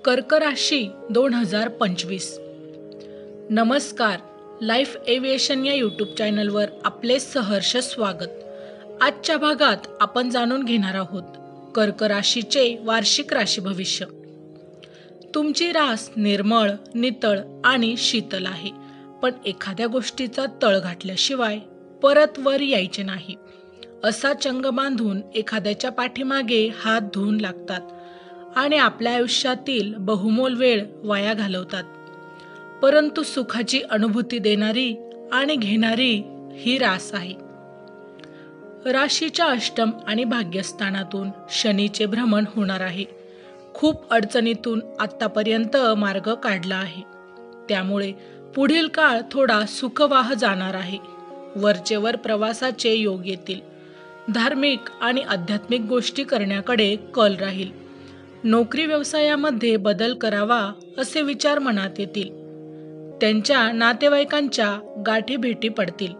कर्क राशी 2025. नमस्कार. Life aviation या यूट्यूब चॅनलवर आपले सहर्ष स्वागत. आजच्या भागात आपण जाणून घेणार आहोत कर्क राशीचे वार्षिक राशी भविष्य. तुमची रास निर्मळ, नितळ आणि शीतल आहे, पण एखाद्या गोष्टीचा तळ घातल्याशिवाय परत वर यायचे नाही. असा चंग बांधून एखाद्याच्या पाठीमागे हात धुवून लागतात आणि आपल्या आयुष्यातील बहुमोल वेळ वाया घालवतात. परंतु सुखाची अनुभूती देणारी आणि घेणारी ही रास आहे. राशीच्या अष्टम आणि भाग्यस्थानातून शनीचे भ्रमण होणार आहे. खूप अडचणीतून आतापर्यंत मार्ग काढला आहे, त्यामुळे पुढील काळ थोडा सुखवाह जाणार आहे. वरचेवर प्रवासाचे योग येतील. धार्मिक आणि आध्यात्मिक गोष्टी करण्याकडे कल राहील. नोकरी व्यवसायामध्ये बदल करावा असे विचार मनात येतील. त्यांच्या नातेवाईकांच्या गाठी भेटी पडतील.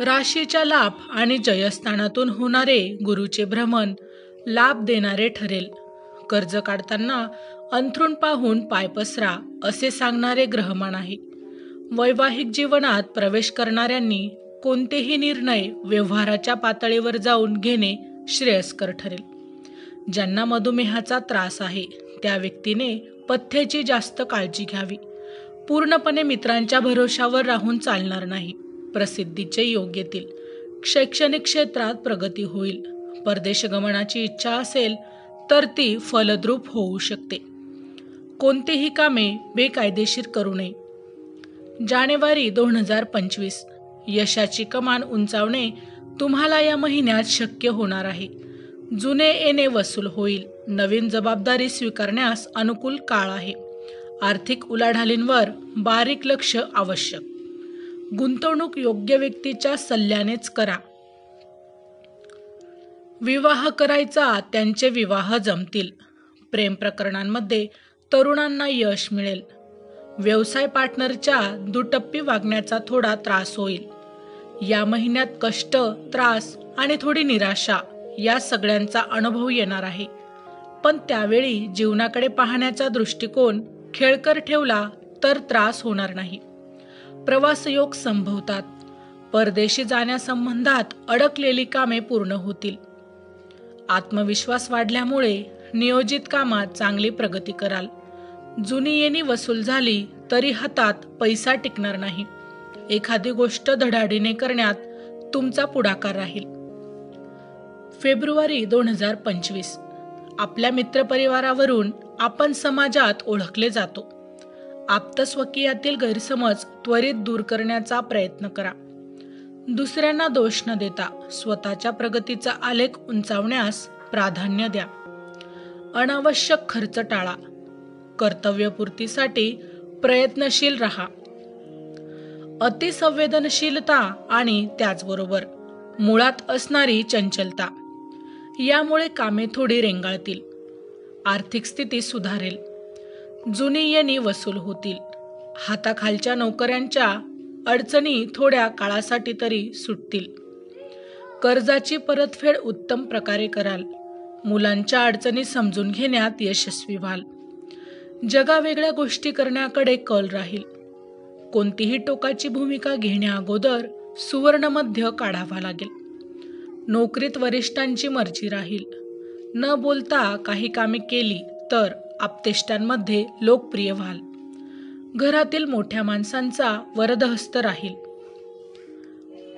राशीच्या लाभ आणि जयस्थानातून होणारे गुरुचे भ्रमण लाभ देणारे ठरेल. कर्ज काढताना अंथरूण पाहून पाय पसरा असे सांगणारे ग्रहमान आहे. वैवाहिक जीवनात प्रवेश करणाऱ्यांनी कोणतेही निर्णय व्यवहाराच्या पातळीवर जाऊन घेणे श्रेयस्कर ठरेल. ज्यांना मधुमेहाचा त्रास आहे त्या व्यक्तीने पथ्याची जास्त काळजी घ्यावी. पूर्णपणे मित्रांच्या भरोशावर राहून चालणार नाही. प्रसिद्धीचे योग येतील. शैक्षणिक क्षेत्रात प्रगती होईल. परदेश गमनाची इच्छा असेल तर ती फलद्रूप होऊ शकते. कोणतेही कामे बेकायदेशीर करू नये. जानेवारी 2025. यशाची कमान उंचावणे तुम्हाला या महिन्यात शक्य होणार आहे. जुने येणे वसूल होईल. नवीन जबाबदारी स्वीकारण्यास अनुकूल काळ आहे. आर्थिक उलाढालींवर बारीक लक्ष आवश्यक. गुंतवणूक योग्य व्यक्तीच्या सल्ल्यानेच करा. विवाह करायचा त्यांचे विवाह जमतील. प्रेम प्रकरणांमध्ये तरुणांना यश मिळेल. व्यवसाय पार्टनरच्या दुटप्पी वागण्याचा थोडा त्रास होईल. या महिन्यात कष्ट, त्रास आणि थोडी निराशा या सगळ्यांचा अनुभव येणार आहे. पण त्यावेळी जीवनाकडे पाहण्याचा दृष्टिकोन खेळकर ठेवला तर त्रास होणार नाही. प्रवासयोग संभवतात. परदेशी जाण्यासंबंधात अडकलेली कामे पूर्ण होतील. आत्मविश्वास वाढल्यामुळे नियोजित कामात चांगली प्रगती कराल. जुनी येणी वसूल झाली तरी हातात पैसा टिकणार नाही. एखादी गोष्ट धडाडीने करण्यात तुमचा पुढाकार राहील. फेब्रुवारी 2025. आपल्या मित्रपरिवारावरून आपण समाजात ओळखले जातो. आप्तस्वकीयातील गैरसमज त्वरित दूर करण्याचा प्रयत्न करा. दुसऱ्यांना दोष न देता स्वतःच्या प्रगतीचा आलेख उंचावण्यास प्राधान्य द्या. अनावश्यक खर्च टाळा. कर्तव्यपूर्तीसाठी प्रयत्नशील राहा. अतिसंवेदनशीलता आणि त्याचबरोबर मुळात असणारी चंचलता यामुळे कामे थोडी रेंगाळतील. आर्थिक स्थिती सुधारेल. जुनी येणी वसूल होतील. हाताखालच्या नोकऱ्यांच्या अडचणी थोड्या काळासाठी तरी सुटतील. कर्जाची परतफेड उत्तम प्रकारे कराल. मुलांच्या अडचणी समजून घेण्यात यशस्वी व्हाल. जगावेगळ्या गोष्टी करण्याकडे कल राहील. कोणतीही टोकाची भूमिका घेण्याअगोदर सुवर्णमध्य काढावा लागेल. नोकरीत वरिष्ठांची मर्जी राहील. न बोलता काही कामे केली तर आप्तेष्टांमध्ये लोकप्रिय व्हाल. घरातील मोठ्या माणसांचा वरदहस्त राहील.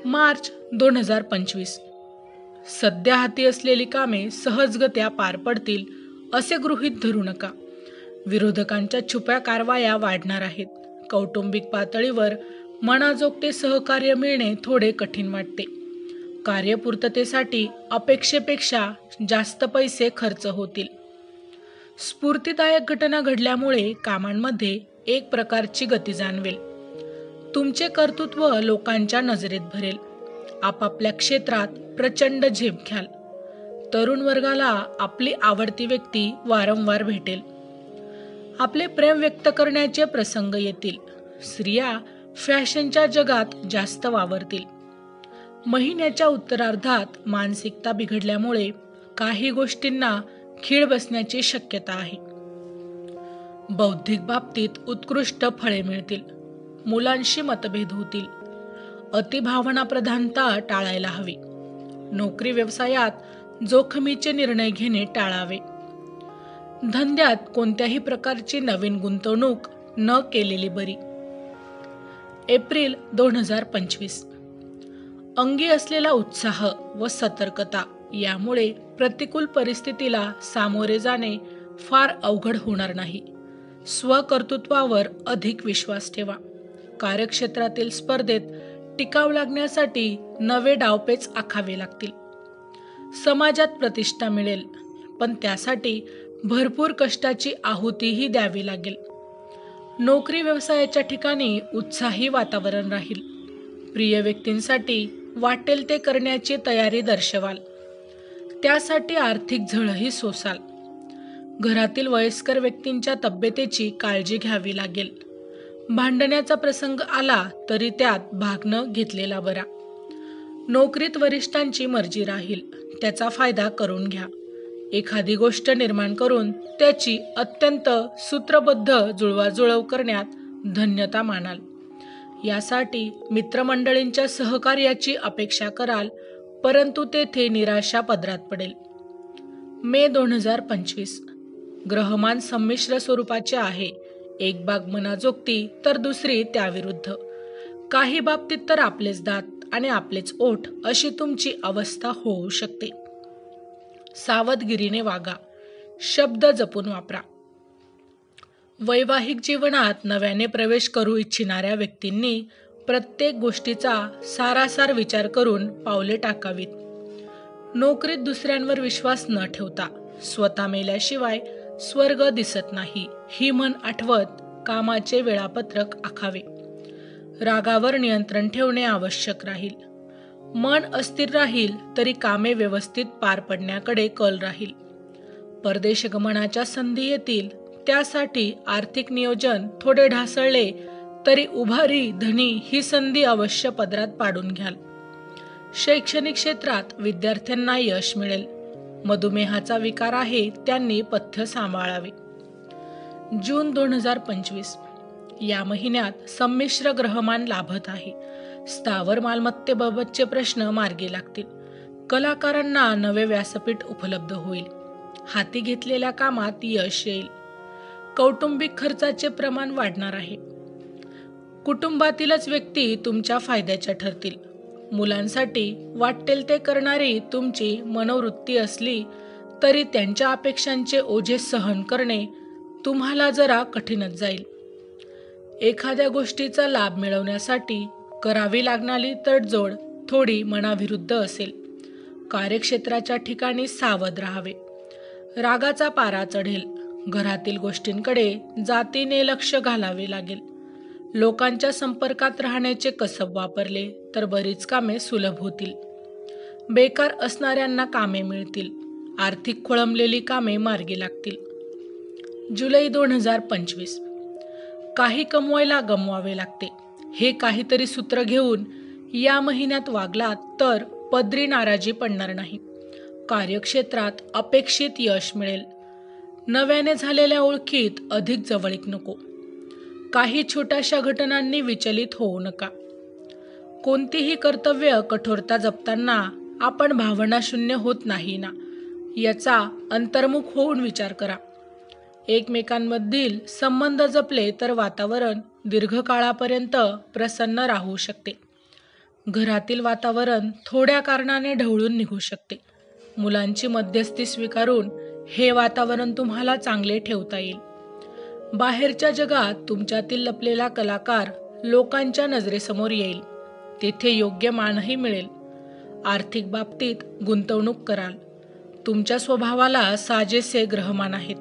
मार्च 2025. सध्या हाती असलेली कामे सहजगत्या पार पडतील असे गृहीत धरू नका. विरोधकांच्या छुप्या कारवाया वाढणार आहेत. कौटुंबिक पातळीवर मनाजोगते सहकार्य मिळणे थोडे कठीण वाटते. कार्यपूर्ततेसाठी अपेक्षेपेक्षा जास्त पैसे खर्च होतील. स्फूर्तिदायक घटना घडल्यामुळे कामांमध्ये एक प्रकारची गती जाणवेल. तुमचे कर्तृत्व लोकांच्या नजरेत भरेल. आपापल्या क्षेत्रात प्रचंड झेप घ्याल. तरुण वर्गाला आपली आवडती व्यक्ती वारंवार भेटेल. आपले प्रेम व्यक्त करण्याचे प्रसंग येतील. स्त्रिया फॅशनच्या जगात जास्त वावरतील. महिन्याच्या उत्तरार्धात मानसिकता बिघडल्यामुळे काही गोष्टींना खीळ बसण्याची शक्यता आहे. बौद्धिक बाबतीत उत्कृष्ट फळे मिळतील. मुलांशी मतभेद होतील. अतिभावना प्रधानता टाळायला हवी. नोकरी व्यवसायात जोखमीचे निर्णय घेणे टाळावे. धंद्यात कोणत्याही प्रकारची नवीन गुंतवणूक न केलेली बरी. एप्रिल 2025. अंगी असलेला उत्साह व सतर्कता यामुळे प्रतिकूल परिस्थितीला सामोरे जाणे फार अवघड होणार नाही. स्वकर्तृत्वावर अधिक विश्वास ठेवा. कार्यक्षेत्रातील स्पर्धेत टिकाव लागण्यासाठी नवे डावपेच आखावे लागतील. समाजात प्रतिष्ठा मिळेल, पण त्यासाठी भरपूर कष्टाची आहुतीही द्यावी लागेल. नोकरी व्यवसायाच्या ठिकाणी उत्साही वातावरण राहील. प्रिय व्यक्तींसाठी वाटेल ते करण्याची तयारी दर्शवाल. त्यासाठी आर्थिक झळही सोसाल. घरातील वयस्कर व्यक्तींच्या तब्येतीची काळजी घ्यावी लागेल. भांडण्याचा प्रसंग आला तरी त्यात भाग न घेतलेला बरा. नोकरीत वरिष्ठांची मर्जी राहील, त्याचा फायदा करून घ्या. एखादी गोष्ट निर्माण करून त्याची अत्यंत सूत्रबद्ध जुळवाजुळव करण्यात धन्यता मानाल. यासाठी मित्रमंडळींच्या सहकार्याची अपेक्षा कराल, परंतु तेथे निराशा पदरात पडेल. मे 2025. ग्रहमान संमिश्र स्वरूपाचे आहे. एक बाब मनाजोगती तर दुसरी त्याविरुद्ध. काही बाबतीत तर आपलेच दात आणि आपलेच ओठ अशी तुमची अवस्था होऊ शकते. सावधगिरीने वागा. शब्द जपून वापरा. वैवाहिक जीवनात नव्याने प्रवेश करू इच्छिणाऱ्या व्यक्तींनी प्रत्येक गोष्टीचा सारासार विचार करून पावले टाकावीत. नोकरीत दुसऱ्यांवर विश्वास न ठेवता स्वतः मेल्याशिवाय स्वर्ग दिसत नाही ही म्हण आठवत कामाचे वेळापत्रक आखावे. रागावर नियंत्रण ठेवणे आवश्यक राहील. मन अस्थिर राहील तरी कामे व्यवस्थित पार पडण्याकडे कल राहील. परदेश गमनाच्या संधी येतील, त्यासाठी आर्थिक नियोजन थोडे ढासळले तरी उभारी धनी ही संधी अवश्य पदरात पाडून घ्याल. शैक्षणिक क्षेत्रात विद्यार्थ्यांना यश मिळेल. मधुमेहाचा विकार आहे, त्यांनी पथ्य सांभाळावे. जून 2025. या महिन्यात संमिश्र ग्रहमान लाभत आहे. स्थावर मालमत्तेबाबतचे प्रश्न मार्गी लागतील. कलाकारांना नवे व्यासपीठ उपलब्ध होईल. हाती घेतलेल्या कामात यश येईल. कौटुंबिक खर्चाचे प्रमाण वाढणार आहे. कुटुंबातीलच व्यक्ती तुमच्या फायद्याच्या ठरतील. मुलांसाठी वाटेल ते करणारी तुमची मनोवृत्ती असली तरी त्यांच्या अपेक्षांचे ओझे सहन करणे तुम्हाला जरा कठीणच जाईल. एखाद्या गोष्टीचा लाभ मिळवण्यासाठी करावी लागणारी तडजोड थोडी मनाविरुद्ध असेल. कार्यक्षेत्राच्या ठिकाणी सावध राहावे. रागाचा पारा चढेल. घरातील गोष्टींकडे जातीने लक्ष घालावे लागेल. लोकांच्या संपर्कात राहण्याचे कसब वापरले तर बरीच कामे सुलभ होतील. बेकार असणाऱ्यांना कामे मिळतील. आर्थिक खोळंबलेली कामे मार्गी लागतील. जुलै 2025. काही कमवायला गमवावे लागते. हे काहीतरी सूत्र घेऊन या महिन्यात वागलात तर पदरी नाराजी पडणार नाही. कार्यक्षेत्रात अपेक्षित यश मिळेल. नव्याने झालेल्या ओळखीत अधिक जवळीक नको. काही छोट्याशा घटनांनी विचलित होऊ नका. कोणतीही कर्तव्य कठोरता जपताना आपण भावनाशून्य होत नाही ना, याचा अंतर्मुख होऊन विचार करा. एकमेकांमधील संबंध जपले तर वातावरण दीर्घकाळापर्यंत प्रसन्न राहू शकते. घरातील वातावरण थोड्या कारणाने ढवळून निघू शकते. मुलांची मध्यस्थी स्वीकारून हे वातावरण तुम्हाला चांगले ठेवता येईल. बाहेरच्या जगात तुमच्यातील लपलेला कलाकार लोकांच्या नजरेसमोर येईल. तेथे योग्य मानही मिळेल. आर्थिक बाबतीत गुंतवणूक कराल. तुमच्या स्वभावाला साजेसे ग्रहमान आहेत.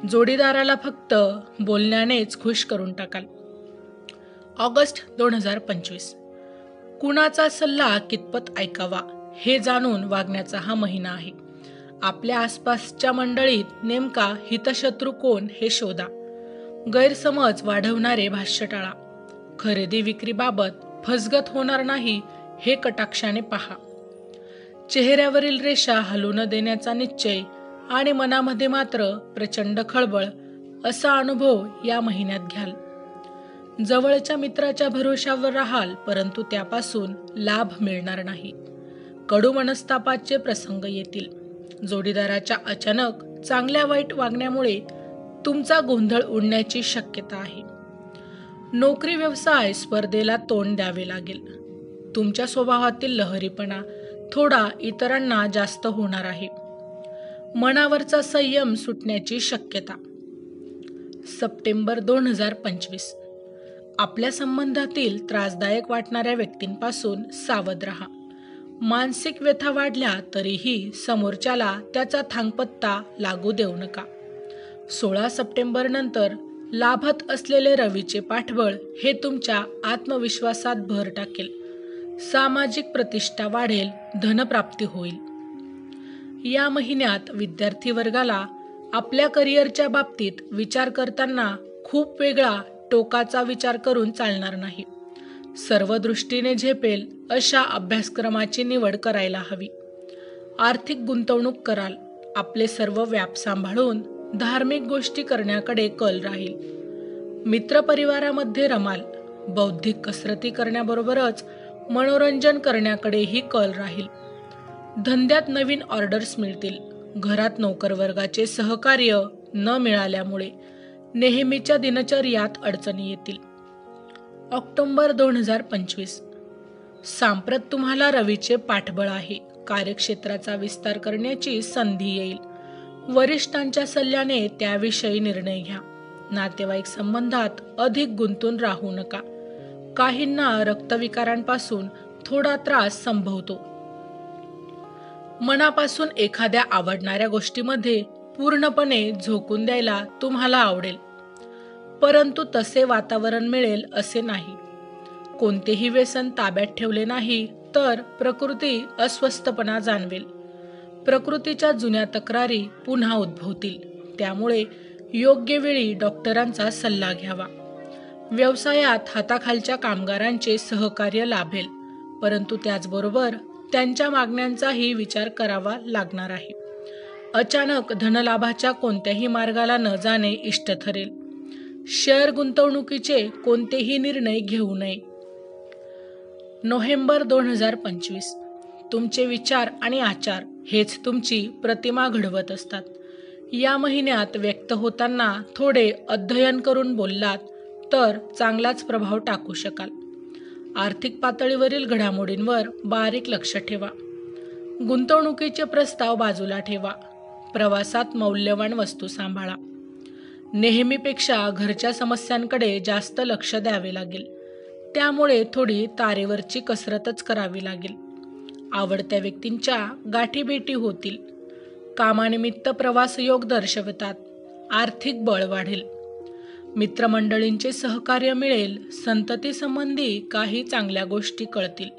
जोडीदाराला फक्त बोलण्यानेच खुश करून टाकाल. ऑगस्ट 2025. कुणाचा सल्ला कितपत ऐकावा हे जाणून वागण्याचा हा महिना आहे. आपल्या आसपासच्या मंडळीत नेमका हितशत्रू कोण हे शोधा. गैरसमज वाढवणारे भाष्य टाळा. खरेदी विक्रीबाबत फसगत होणार नाही हे कटाक्षाने पहा. चेहऱ्यावरील रेषा हलू न देण्याचा निश्चय आणि मनामध्ये मात्र प्रचंड खळबळ असा अनुभव या महिन्यात घ्याल. जवळच्या मित्राच्या भरोशावर राहाल, परंतु त्यापासून लाभ मिळणार नाही. कडू मनस्तापाचे प्रसंग येतील. जोडीदाराच्या अचानक चांगल्या वाईट वागण्यामुळे तुमचा गोंधळ उडण्याची शक्यता आहे. नोकरी व्यवसाय स्पर्धेला तोंड द्यावे लागेल. तुमच्या स्वभावातील लहरीपणा थोडा इतरांना जास्त होणार आहे. मनावरचा संयम सुटण्याची शक्यता. सप्टेंबर 2025. आपल्या संबंधातील त्रासदायक वाटणाऱ्या व्यक्तींपासून सावध राहा. मानसिक व्यथा वाढल्या तरीही समोरच्याला त्याचा थांगपत्ता लागू देऊ नका. 16 सप्टेंबर नंतर लाभत असलेले रवीचे पाठबळ हे तुमच्या आत्मविश्वासात भर टाकेल. सामाजिक प्रतिष्ठा वाढेल, धनप्राप्ती होईल. या महिन्यात विद्यार्थी वर्गाला आपल्या करिअरच्या बाबतीत विचार करताना खूप वेगळा टोकाचा विचार करून चालणार नाही. सर्व दृष्टीने झेपेल अशा अभ्यासक्रमाची निवड करायला हवी. आर्थिक गुंतवणूक कराल. आपले सर्व व्याप सांभाळून धार्मिक गोष्टी करण्याकडे कल राहील. मित्रपरिवारामध्ये रमाल. बौद्धिक कसरती करण्याबरोबरच मनोरंजन करण्याकडेही कल राहील. धंद्यात नवीन ऑर्डर्स मिळतील. घरात नोकरवर्गाचे सहकार्य न मिळाल्यामुळे नेहमीच्या दिनचर्यात अडचणी येतील. ऑक्टोबर 2025. सांप्रत तुम्हाला रवीचे पाठबळ आहे. कार्यक्षेत्राचा विस्तार करण्याची संधी येईल. वरिष्ठांच्या सल्ल्याने त्याविषयी निर्णय घ्या. नातेवाईक संबंधात अधिक गुंतून राहू नका. काहींना रक्तविकारांपासून थोडा त्रास संभवतो. मनापासून एखाद्या आवडणाऱ्या गोष्टीमध्ये पूर्णपणे झोकून द्यायला तुम्हाला आवडेल, परंतु तसे वातावरण मिळेल असे नाही. कोणतेही व्यसन ताब्यात ठेवले नाही तर प्रकृती अस्वस्थपणा जाणवेल. प्रकृतीच्या जुन्या तक्रारी पुन्हा उद्भवतील. त्यामुळे योग्य वेळी डॉक्टरांचा सल्ला घ्यावा. व्यवसायात हाताखालच्या कामगारांचे सहकार्य लाभेल, परंतु त्याचबरोबर त्यांच्या मागण्यांचाही विचार करावा लागणार आहे. अचानक धनलाभाच्या कोणत्याही मार्गाला न जाणे इष्ट ठरेल. शेअर गुंतवणुकीचे कोणतेही निर्णय घेऊ नये. नोव्हेंबर 2025. तुमचे विचार आणि आचार हेच तुमची प्रतिमा घडवत असतात. या महिन्यात व्यक्त होताना थोडे अध्ययन करून बोललात तर चांगलाच प्रभाव टाकू शकाल. आर्थिक पातळीवरील घडामोडींवर बारीक लक्ष ठेवा. गुंतवणुकीचे प्रस्ताव बाजूला ठेवा. प्रवासात मौल्यवान वस्तू सांभाळा. नेहमीपेक्षा घरच्या समस्यांकडे जास्त लक्ष द्यावे लागेल. त्यामुळे थोडी तारेवरची कसरतच करावी लागेल. आवडत्या व्यक्तींच्या गाठीभेटी होतील. कामानिमित्त प्रवास योग दर्शवतात. आर्थिक बळ वाढेल. मित्रमंडळींचे सहकार्य मिळेल. संतती संबंधी काही चांगल्या गोष्टी कळतील.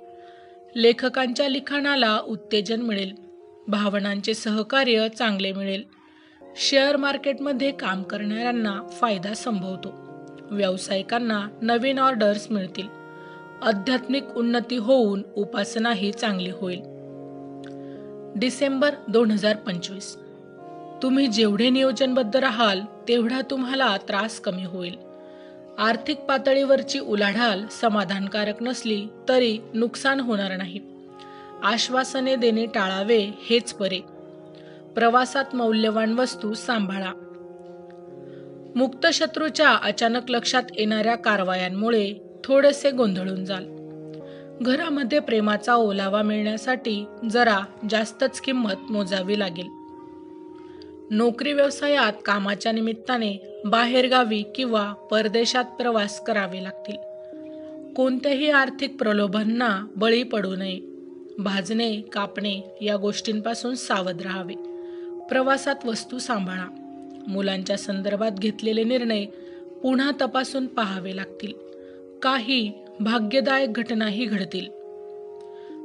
लेखकांच्या लिखाणाला उत्तेजन मिळेल. भावनांचे सहकार्य चांगले मिळेल. शेअर मार्केटमध्ये काम करणाऱ्यांना फायदा संभवतो. व्यावसायिकांना नवीन ऑर्डर्स मिळतील. आध्यात्मिक उन्नती होऊन उपासनाही चांगली होईल. डिसेंबर 2025. तुम्ही जेवढे नियोजनबद्ध राहाल तेवढा तुम्हाला त्रास कमी होईल. आर्थिक पातळीवरची उलाढाल समाधानकारक नसली तरी नुकसान होणार नाही. आश्वासने देणे टाळावे हेच बरे. प्रवासात मौल्यवान वस्तू सांभाळा. मुक्त शत्रूच्या अचानक लक्षात येणाऱ्या कारवायांमुळे थोडेसे गोंधळून जाल. घरामध्ये प्रेमाचा ओलावा मिळण्यासाठी जरा जास्तच किंमत मोजावी लागेल. नोकरी व्यवसायात कामाच्या निमित्ताने बाहेरगावी किंवा परदेशात प्रवास करावे लागतील. कोणत्याही आर्थिक प्रलोभनांना बळी पडू नये. भाजणे, कापणे या गोष्टींपासून सावध राहावे. प्रवासात वस्तू सांभाळा. मुलांच्या संदर्भात घेतलेले निर्णय पुन्हा तपासून पाहावे लागतील. काही भाग्यदायक घटनाही घडतील.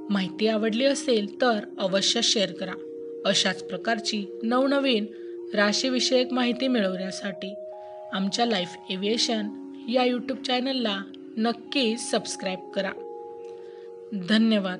माहिती आवडली असेल तर अवश्य शेअर करा. अशाच प्रकारची नवनवीन राशीविषयक माहिती मिळवण्यासाठी आमच्या लाईफ एव्हिएशन या यूट्यूब चॅनलला नक्की सबस्क्राईब करा. धन्यवाद.